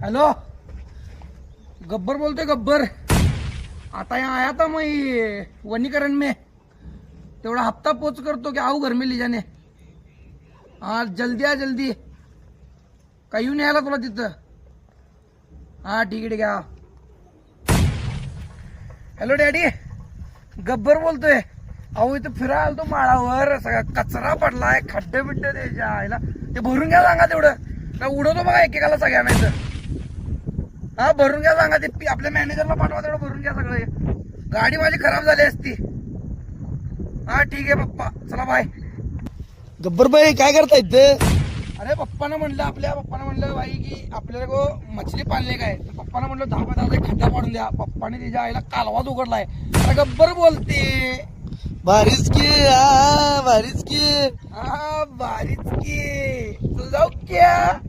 Hello, Gabbar बोलते गब्बर। आता यहाँ आया था मैं वनीकरण में, तेवढा हफ्ता पोच करतो की आऊ घर में ले जाने। हाँ जल्दी आ जल्दी, काही नाही आला तुला तिथं। हाँ ठीक आहे आ। हॅलो डॅडी, गब्बर बोलतोय। अहो इथं फिरायला आलतो माळावर, सगळा कचरा पडलाय, खड्डे बिड्डे द्यायच्या आईला, ते भरून घ्या सांगा तेवढं। काय उडवतो बघा एकेकाला सगळ्यांना इथं। हा भरून घ्या सांगा, ते आपल्या मॅनेजरला पाठवा, तेवढं भरून घ्या सगळं। गाडी माझी खराब झाली असती। हा ठीक आहे पप्पा, चला बाय। गब्बर भाई काय करतायत ते? अरे पप्पानं म्हणलं, आपल्या पप्पानं म्हणलं बाई की आपल्याला को मछली पाळणे काय, तर पप्पानं म्हणलं 10 एक खड्डा पाडून द्या। पप्पाने त्याच्या आईला कालवाच उघडलाय। अरे गब्बर बोलते। भारीच की, हा भारीच की। हाँ बारिश की, तो जाओ क्या।